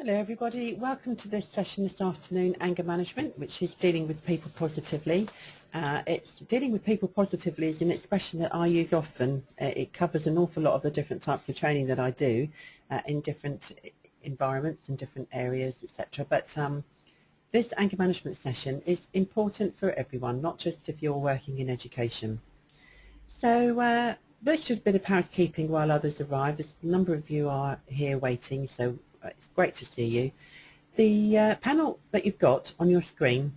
Hello everybody, welcome to this session this afternoon, anger management, which is dealing with people positively. It's dealing with people positively is an expression that I use often. It covers an awful lot of the different types of training that I do in different environments and different areas, etc. But this anger management session is important for everyone, not just if you're working in education. So let's do a bit of housekeeping while others arrive. There's a number of you are here waiting, so it's great to see you. The panel that you've got on your screen,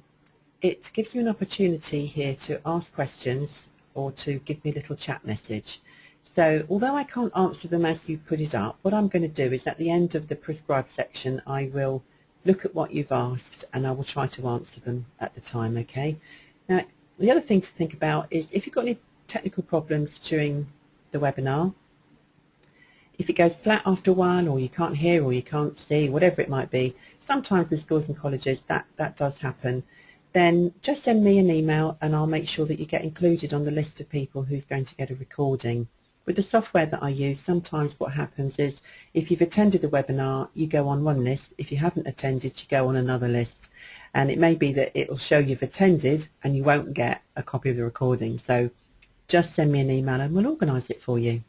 it gives you an opportunity here to ask questions or to give me a little chat message. So although I can't answer them as you put it up, what I'm going to do is at the end of the prescribed section I will look at what you've asked and I will try to answer them at the time, okay? Now the other thing to think about is if you've got any technical problems during the webinar, if it goes flat after a while, or you can't hear or you can't see, whatever it might be, sometimes with schools and colleges that does happen, then just send me an email and I'll make sure that you get included on the list of people who's going to get a recording. With the software that I use, sometimes what happens is if you've attended the webinar, you go on one list. If you haven't attended, you go on another list. And it may be that it will show you've attended and you won't get a copy of the recording. So just send me an email and we'll organise it for you.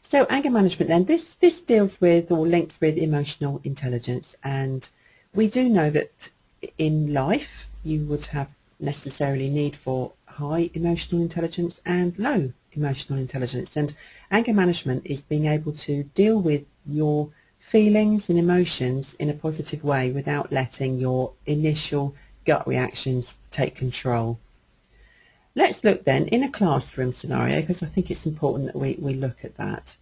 So anger management then, this deals with or links with emotional intelligence, and we do know that in life you would have necessarily need for high emotional intelligence and low emotional intelligence, and anger management is being able to deal with your feelings and emotions in a positive way without letting your initial gut reactions take control. Let's look then in a classroom scenario, because I think it's important that we look at that.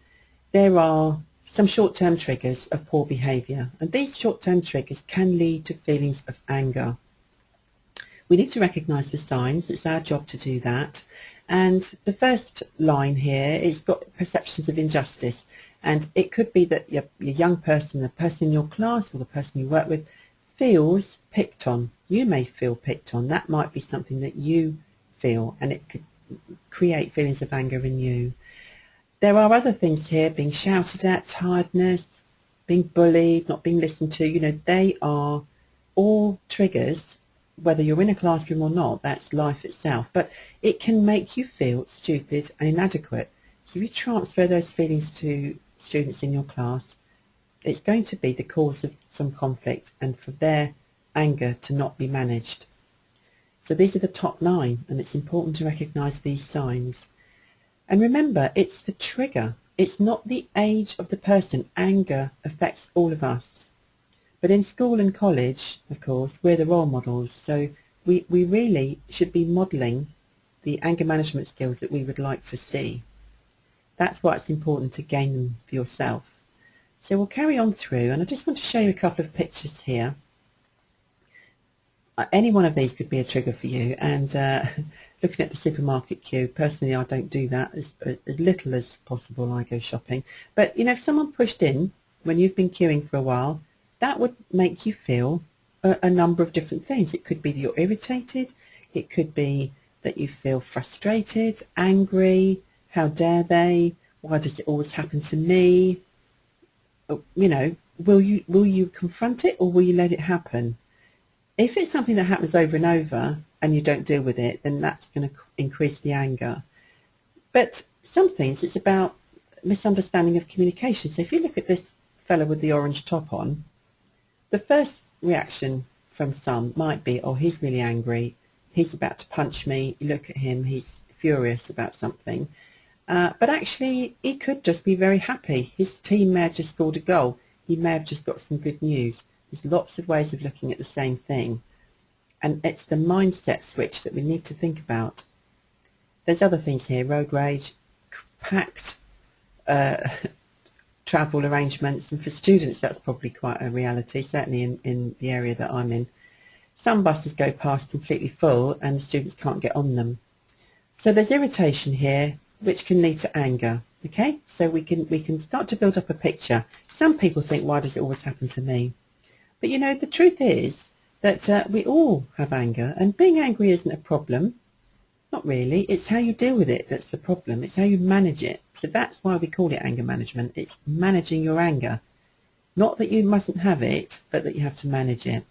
There are some short-term triggers of poor behaviour, and these short-term triggers can lead to feelings of anger. We need to recognise the signs. It's our job to do that. And the first line here is got perceptions of injustice, and it could be that your young person, the person in your class or the person you work with feels picked on. You may feel picked on. That might be something that you feel, and it could create feelings of anger in you. There are other things here, being shouted at, tiredness, being bullied, not being listened to. You know, they are all triggers, whether you're in a classroom or not. That's life itself, but it can make you feel stupid and inadequate. So if you transfer those feelings to students in your class, it's going to be the cause of some conflict and for their anger to not be managed. So these are the top 9, and it's important to recognise these signs. And remember, it's the trigger. It's not the age of the person. Anger affects all of us. But in school and college, of course, we're the role models. So we really should be modelling the anger management skills that we would like to see. That's why it's important to gain them for yourself. So we'll carry on through, and I just want to show you a couple of pictures here. Any one of these could be a trigger for you, and looking at the supermarket queue, personally I don't do that. As little as possible I go shopping, but you know, if someone pushed in when you've been queuing for a while, that would make you feel a number of different things. It could be that you're irritated, it could be that you feel frustrated, angry, how dare they, why does it always happen to me? You know, will you confront it or will you let it happen? If it's something that happens over and over and you don't deal with it, then that's going to increase the anger. But some things, it's about misunderstanding of communication. So if you look at this fellow with the orange top on, the first reaction from some might be, oh, he's really angry, he's about to punch me. You look at him, he's furious about something. But actually, he could just be very happy. His team may have just scored a goal. He may have just got some good news. There's lots of ways of looking at the same thing, and it's the mindset switch that we need to think about. There's other things here, road rage, packed travel arrangements, and for students that's probably quite a reality, certainly in the area that I'm in. Some buses go past completely full and the students can't get on them. So there's irritation here, which can lead to anger. Okay, so we can start to build up a picture. Some people think, why does it always happen to me? But you know, the truth is that we all have anger, and being angry isn't a problem. Not really. It's how you deal with it that's the problem. It's how you manage it. So that's why we call it anger management. It's managing your anger. Not that you mustn't have it, but that you have to manage it.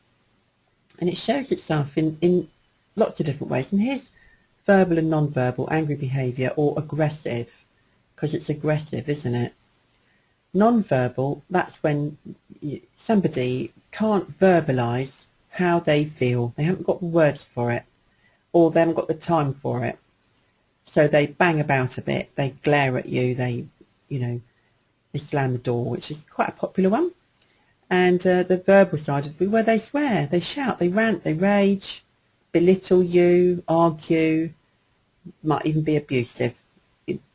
And it shows itself in lots of different ways. And here's verbal and non-verbal angry behaviour, or aggressive, because it's aggressive, isn't it? Non-verbal, that's when somebody can't verbalise how they feel. They haven't got the words for it, or they haven't got the time for it. So they bang about a bit, they glare at you, they slam the door, which is quite a popular one. And the verbal side of it, where they swear, they shout, they rant, they rage, belittle you, argue, might even be abusive,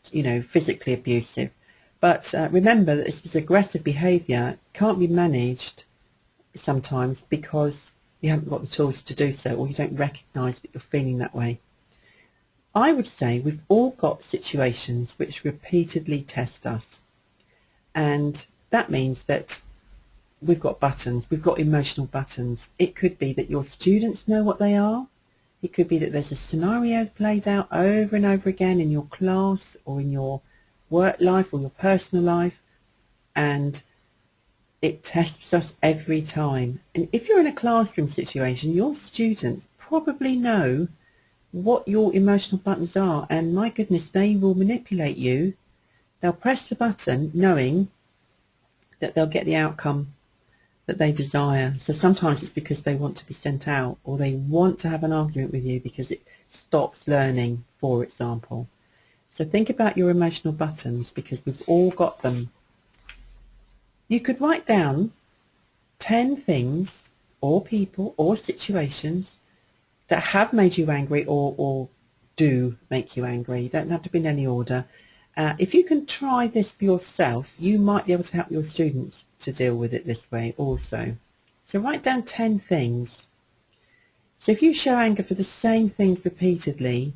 physically abusive. But remember that this aggressive behaviour can't be managed sometimes because you haven't got the tools to do so, or you don't recognise that you're feeling that way. I would say we've all got situations which repeatedly test us, and that means that we've got buttons, we've got emotional buttons. It could be that your students know what they are. It could be that there's a scenario played out over and over again in your class or in your work life or your personal life, and it tests us every time. And if you're in a classroom situation, your students probably know what your emotional buttons are, and my goodness, they will manipulate you. They'll press the button knowing that they'll get the outcome that they desire. So sometimes it's because they want to be sent out, or they want to have an argument with you because it stops learning, for example. So think about your emotional buttons, because we've all got them. You could write down 10 things or people or situations that have made you angry or do make you angry. You don't have to be in any order. If you can try this for yourself, you might be able to help your students to deal with it this way also. So write down 10 things. So if you show anger for the same things repeatedly,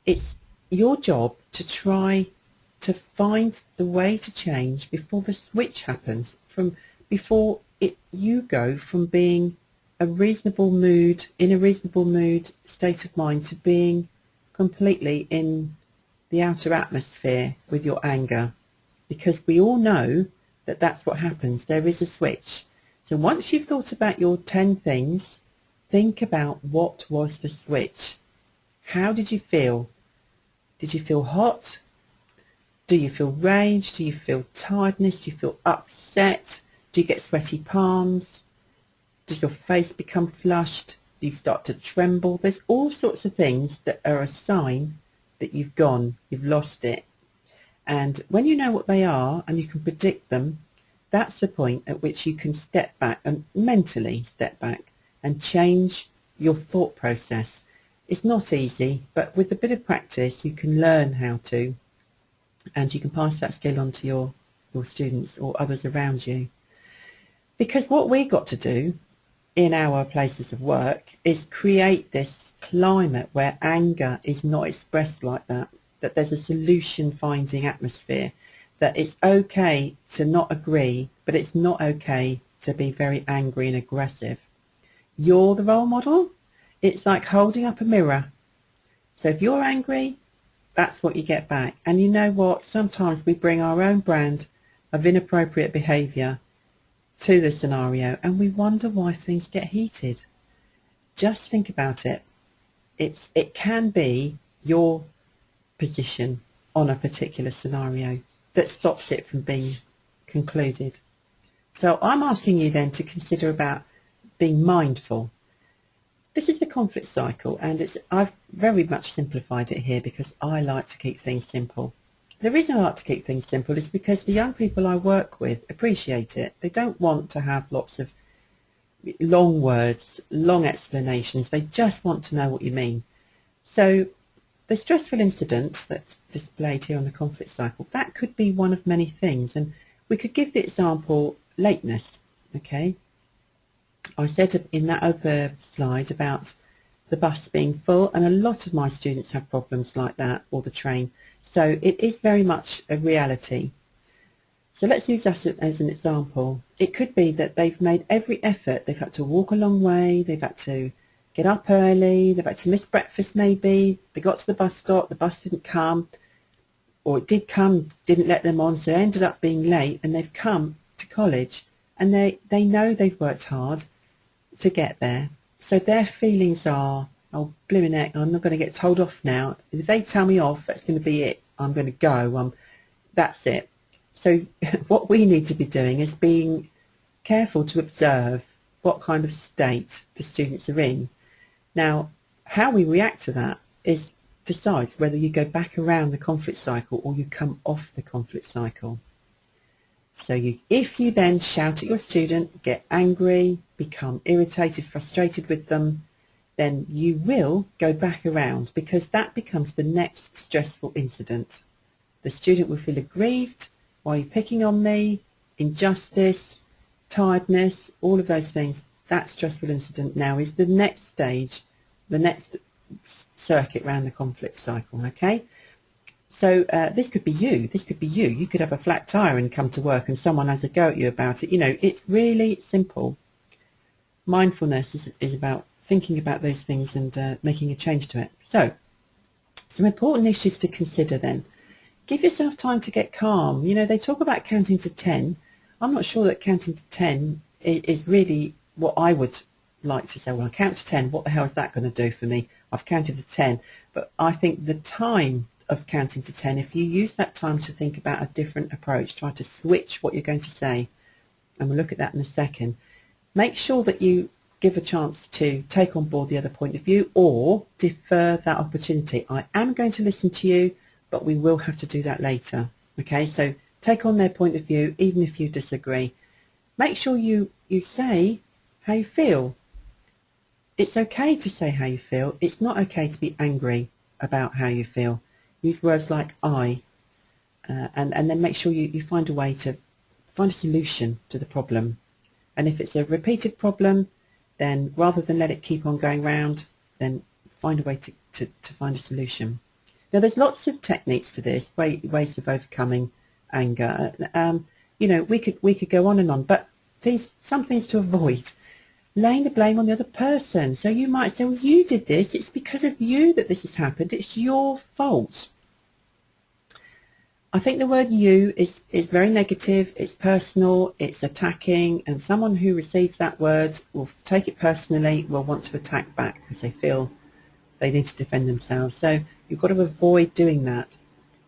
it's your job to try to find the way to change before the switch happens, before you go from being in a reasonable mood state of mind to being completely in the outer atmosphere with your anger, because we all know that that's what happens. There is a switch. So once you've thought about your 10 things, think about what was the switch. How did you feel? Did you feel hot? Do you feel rage? Do you feel tiredness? Do you feel upset? Do you get sweaty palms? Does your face become flushed? Do you start to tremble? There's all sorts of things that are a sign that you've lost it. And when you know what they are and you can predict them, that's the point at which you can step back and mentally step back and change your thought process. It's not easy, but with a bit of practice you can learn how to, and you can pass that skill on to your students or others around you. Because what we got to do in our places of work is create this climate where anger is not expressed like that there's a solution finding atmosphere, that it's okay to not agree, but it's not okay to be very angry and aggressive. You're the role model. It's like holding up a mirror. So if you're angry, that's what you get back. And you know what? Sometimes we bring our own brand of inappropriate behaviour to the scenario and we wonder why things get heated. Just think about it. It can be your position on a particular scenario that stops it from being concluded. So I'm asking you then to consider about being mindful. This is the conflict cycle, and I've very much simplified it here because I like to keep things simple. The reason I like to keep things simple is because the young people I work with appreciate it. They don't want to have lots of long words, long explanations. They just want to know what you mean. So the stressful incident that's displayed here on the conflict cycle, that could be one of many things. And we could give the example lateness, okay? I said in that other slide about the bus being full, and a lot of my students have problems like that, or the train. So it is very much a reality. So let's use that as an example. It could be that they've made every effort. They've had to walk a long way, they've had to get up early, they've had to miss breakfast maybe, they got to the bus stop, the bus didn't come, or it did come, didn't let them on, so they ended up being late, and they've come to college and they know they've worked hard to get there. So their feelings are, oh, blimmin' heck, I'm not going to get told off now. If they tell me off, that's going to be it. I'm going to go. That's it. So what we need to be doing is being careful to observe what kind of state the students are in. Now, how we react to that decides whether you go back around the conflict cycle or you come off the conflict cycle. So if you then shout at your student, get angry, become irritated, frustrated with them, then you will go back around, because that becomes the next stressful incident. The student will feel aggrieved. Why are you picking on me? Injustice, tiredness, all of those things. That stressful incident now is the next stage, the next circuit around the conflict cycle, okay? So this could be you. This could be you. You could have a flat tire and come to work and someone has a go at you about it. You know, it's really simple. Mindfulness is about thinking about those things and making a change to it. So some important issues to consider then. Give yourself time to get calm. You know, they talk about counting to 10. I'm not sure that counting to 10 is really what I would like to say. Well, I count to 10. What the hell is that going to do for me? I've counted to 10. But I think the time of counting to 10, if you use that time to think about a different approach, try to switch what you're going to say, and we'll look at that in a second. Make sure that you give a chance to take on board the other point of view or defer that opportunity. I am going to listen to you, but we will have to do that later. Okay, so take on their point of view, even if you disagree. Make sure you say how you feel. It's okay to say how you feel. It's not okay to be angry about how you feel. Use words like I, and then make sure you find a way to find a solution to the problem. And if it's a repeated problem, then rather than let it keep on going round, then find a way to find a solution. Now, there's lots of techniques for this, ways of overcoming anger. You know, we could go on, but some things to avoid. Laying the blame on the other person. So you might say, well, you did this. It's because of you that this has happened. It's your fault. I think the word you is very negative. It's personal. It's attacking. And someone who receives that word will take it personally, will want to attack back because they feel they need to defend themselves. So you've got to avoid doing that.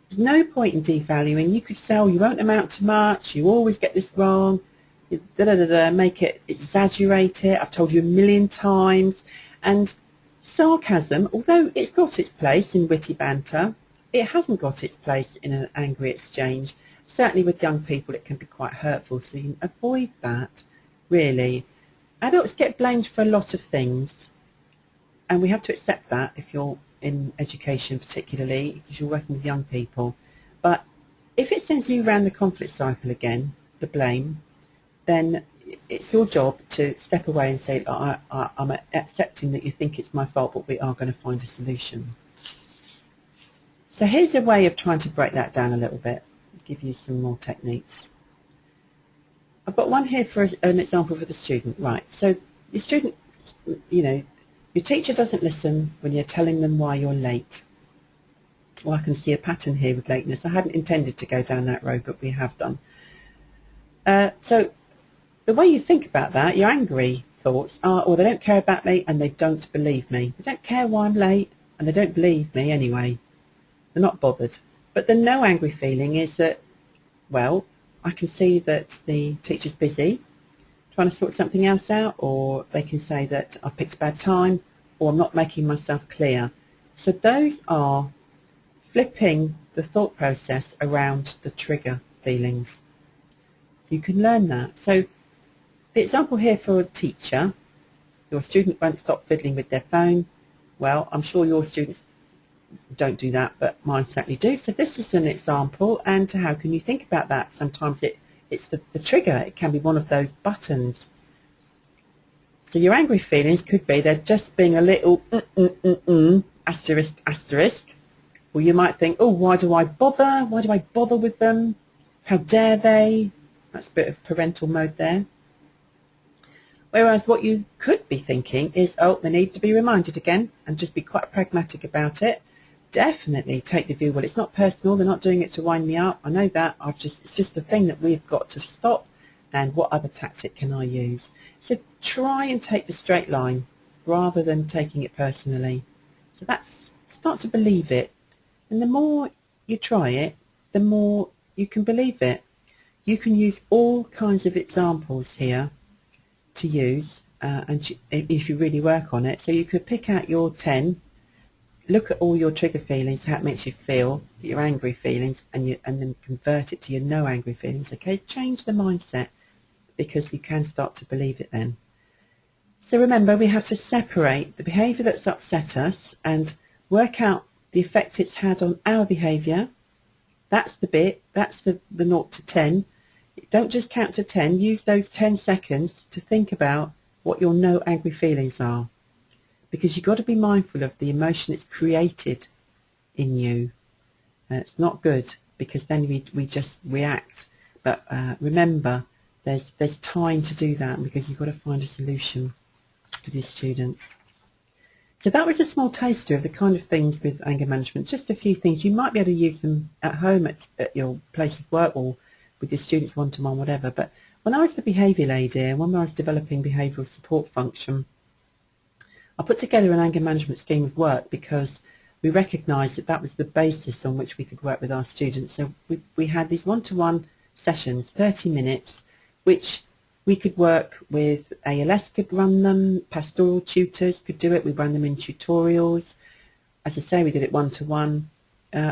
There's no point in devaluing. You could say, oh, you won't amount to much. You always get this wrong. Make it, exaggerate it. I've told you a million times. And sarcasm, although it's got its place in witty banter, it hasn't got its place in an angry exchange. Certainly with young people it can be quite hurtful, so you avoid that, really. Adults get blamed for a lot of things, and we have to accept that if you're in education particularly, because you're working with young people. But if it sends you around the conflict cycle again, the blame, then it's your job to step away and say, I'm accepting that you think it's my fault, but we are going to find a solution. So here's a way of trying to break that down a little bit, give you some more techniques. I've got one here for an example for the student. Right, so the student, you know, your teacher doesn't listen when you're telling them why you're late. Well, I can see a pattern here with lateness. I hadn't intended to go down that road, but we have done. So the way you think about that, your angry thoughts are, well, they don't care about me and they don't believe me. They don't care why I'm late and they don't believe me anyway. They're not bothered. But the no angry feeling is that, well, I can see that the teacher's busy trying to sort something else out, or they can say that I've picked a bad time, or I'm not making myself clear. So those are flipping the thought process around the trigger feelings. So you can learn that. So the example here for a teacher, your student won't stop fiddling with their phone. Well, I'm sure your students don't do that, but mine certainly do. So this is an example, and how can you think about that? Sometimes it's the trigger. It can be one of those buttons. So your angry feelings could be they're just being a little asterisk, asterisk. Or you might think, oh, why do I bother? Why do I bother with them? How dare they? That's a bit of parental mode there. Whereas what you could be thinking is, oh, they need to be reminded again, and just be quite pragmatic about it. Definitely take the view, well, it's not personal, they're not doing it to wind me up. I know that. It's just a thing that we've got to stop, and what other tactic can I use? So try and take the straight line rather than taking it personally. So that's, start to believe it. And the more you try it, the more you can believe it. You can use all kinds of examples here to use, and if you really work on it. So you could pick out your 10, look at all your trigger feelings, how it makes you feel, your angry feelings, and then convert it to your no angry feelings. Okay, change the mindset, because you can start to believe it then. So remember, we have to separate the behaviour that's upset us and work out the effect it's had on our behaviour. That's the bit, that's the 0 to 10. Don't just count to 10, use those 10 seconds to think about what your no angry feelings are, because you've got to be mindful of the emotion it's created in you. It's not good, because then we just react. But remember, there's time to do that, because you've got to find a solution with your students. So that was a small taster of the kind of things with anger management, just a few things. You might be able to use them at home, at your place of work, or with your students one-to-one, whatever. But when I was the behaviour lady, and when I was developing behavioural support function, I put together an anger management scheme of work, because we recognised that that was the basis on which we could work with our students. So we had these one-to-one sessions, 30 minutes, which we could work with. ALS could run them, pastoral tutors could do it, we ran them in tutorials. As I say, we did it one-to-one,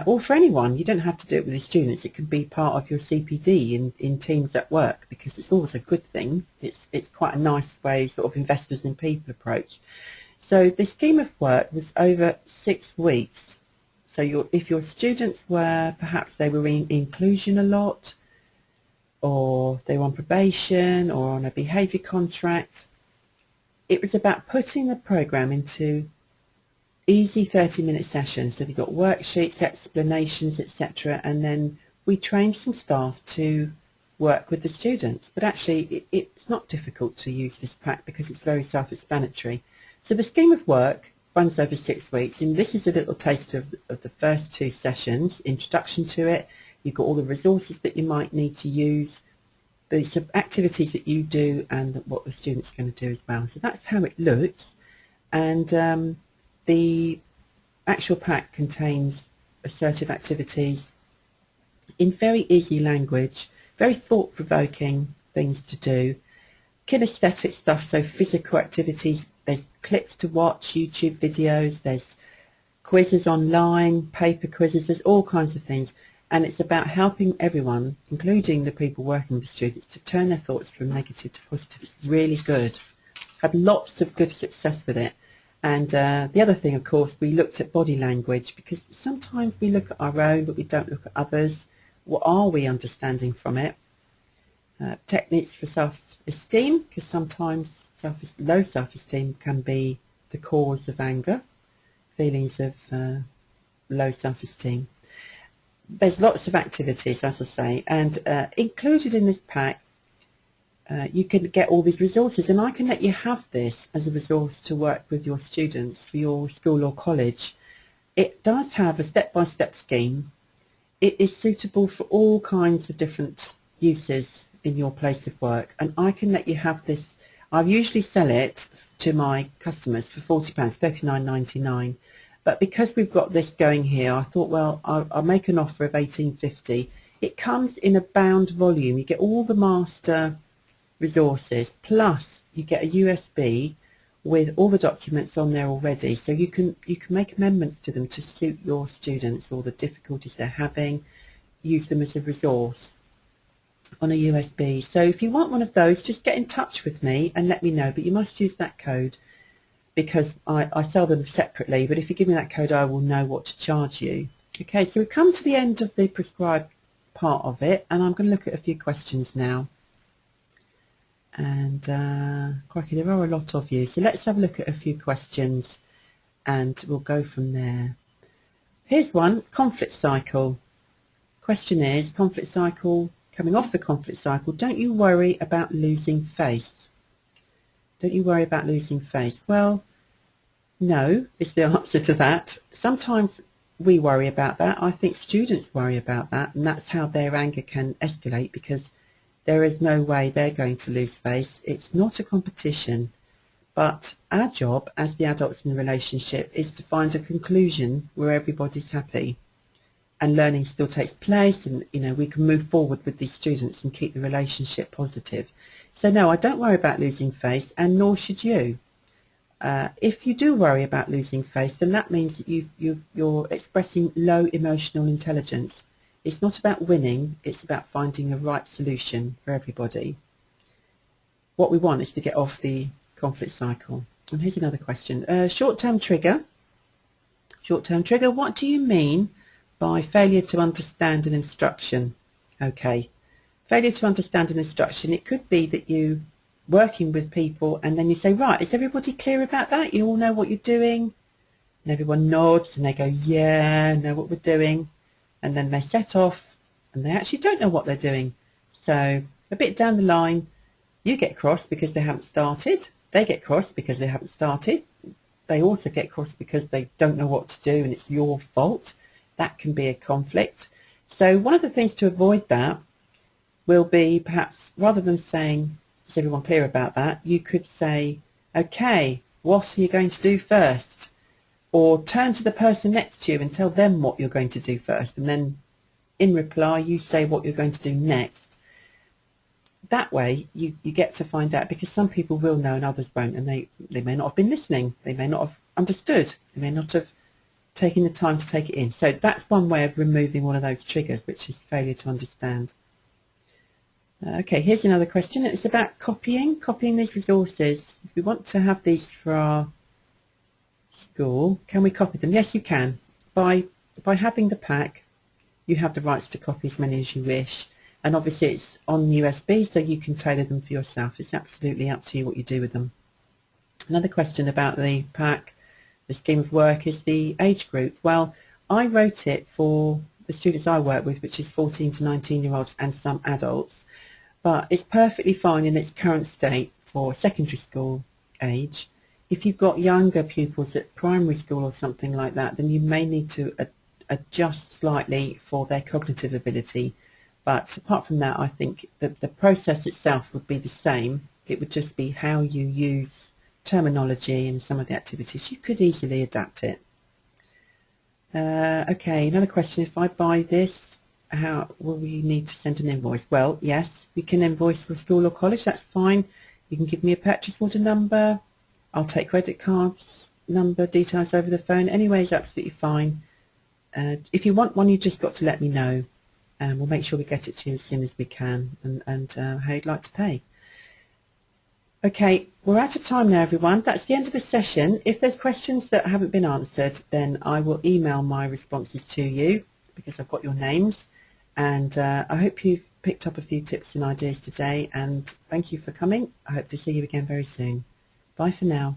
or for anyone. You don't have to do it with the students. It can be part of your CPD in teams at work, because it's always a good thing. It's quite a nice way, sort of investors in people approach. So the scheme of work was over 6 weeks. So if your students were, perhaps they were in inclusion a lot, or they were on probation or on a behaviour contract, it was about putting the programme into easy 30-minute sessions. So we got worksheets, explanations, etc., and then we trained some staff to work with the students. But actually it's not difficult to use this pack, because it's very self-explanatory. So the scheme of work runs over 6 weeks, and this is a little taster of the first 2 sessions, introduction to it. You've got all the resources that you might need to use, the activities that you do, and what the student's going to do as well. So that's how it looks. And the actual pack contains assertive activities in very easy language, very thought-provoking things to do, kinesthetic stuff, so physical activities. There's clips to watch, YouTube videos, there's quizzes online, paper quizzes, there's all kinds of things. And it's about helping everyone, including the people working with the students, to turn their thoughts from negative to positive. It's really good. Had lots of good success with it. And the other thing, of course, we looked at body language, because sometimes we look at our own, but we don't look at others. What are we understanding from it? Techniques for self-esteem, because sometimes low self-esteem can be the cause of anger, feelings of low self-esteem. There's lots of activities, as I say, and included in this pack, you can get all these resources, and I can let you have this as a resource to work with your students for your school or college. It does have a step-by-step scheme. It is suitable for all kinds of different uses in your place of work, and I can let you have this. I usually sell it to my customers for £40, £39.99. But because we've got this going here, I thought, well, I'll make an offer of £18.50. It comes in a bound volume. You get all the master resources, plus you get a USB with all the documents on there already. So you can make amendments to them to suit your students or the difficulties they're having. Use them as a resource on a USB. So if you want one of those, just get in touch with me and let me know. But you must use that code, because I sell them separately, but if you give me that code, I will know what to charge you. Okay, so we've come to the end of the prescribed part of it, and I'm going to look at a few questions now. And crikey, there are a lot of you, so let's have a look at a few questions and we'll go from there. Here's one, conflict cycle. Question is, conflict cycle, coming off the conflict cycle, don't you worry about losing face? Don't you worry about losing face? Well, no is the answer to that. Sometimes we worry about that. I think students worry about that, and that's how their anger can escalate, because there is no way they're going to lose face. It's not a competition. But our job as the adults in the relationship is to find a conclusion where everybody's happy and learning still takes place, and we can move forward with these students and keep the relationship positive. So no, I don't worry about losing face, and nor should you. If you do worry about losing face, then that means that you're expressing low emotional intelligence. It's not about winning, it's about finding a right solution for everybody. What we want is to get off the conflict cycle. And here's another question. Short-term trigger. Short-term trigger, what do you mean by failure to understand an instruction? Okay. Failure to understand an instruction, it could be that you working with people and then you say, right, is everybody clear about that? You all know what you're doing? And everyone nods and they go, yeah, know what we're doing. And then they set off and they actually don't know what they're doing. So a bit down the line, you get cross because they haven't started. They get cross because they haven't started. They also get cross because they don't know what to do and it's your fault. That can be a conflict. So one of the things to avoid that will be, perhaps rather than saying, is everyone clear about that, you could say, okay, what are you going to do first? Or turn to the person next to you and tell them what you're going to do first, and then in reply you say what you're going to do next. That way you get to find out, because some people will know and others won't, and they may not have been listening, they may not have understood, they may not have taken the time to take it in. So that's one way of removing one of those triggers, which is failure to understand. Okay, here's another question. It's about copying these resources. If we want to have these for our school, can we copy them? Yes, you can. By having the pack, you have the rights to copy as many as you wish. And obviously it's on USB, so you can tailor them for yourself. It's absolutely up to you what you do with them. Another question about the pack, the scheme of work, is the age group. Well, I wrote it for the students I work with, which is 14 to 19-year-olds and some adults. But it's perfectly fine in its current state for secondary school age. If you've got younger pupils at primary school or something like that, then you may need to adjust slightly for their cognitive ability. But apart from that, I think that the process itself would be the same. It would just be how you use terminology and some of the activities. You could easily adapt it. Okay, another question. If I buy this, how will we need to send an invoice? Well, yes, we can invoice for school or college, that's fine. You can give me a purchase order number. I'll take credit cards, number, details over the phone. Anyway, it's absolutely fine. If you want one, you just got to let me know, and we'll make sure we get it to you as soon as we can, and how you'd like to pay. Okay, we're out of time now, everyone. That's the end of the session. If there's questions that haven't been answered, then I will email my responses to you, because I've got your names. And I hope you've picked up a few tips and ideas today, and thank you for coming. I hope to see you again very soon. Bye for now.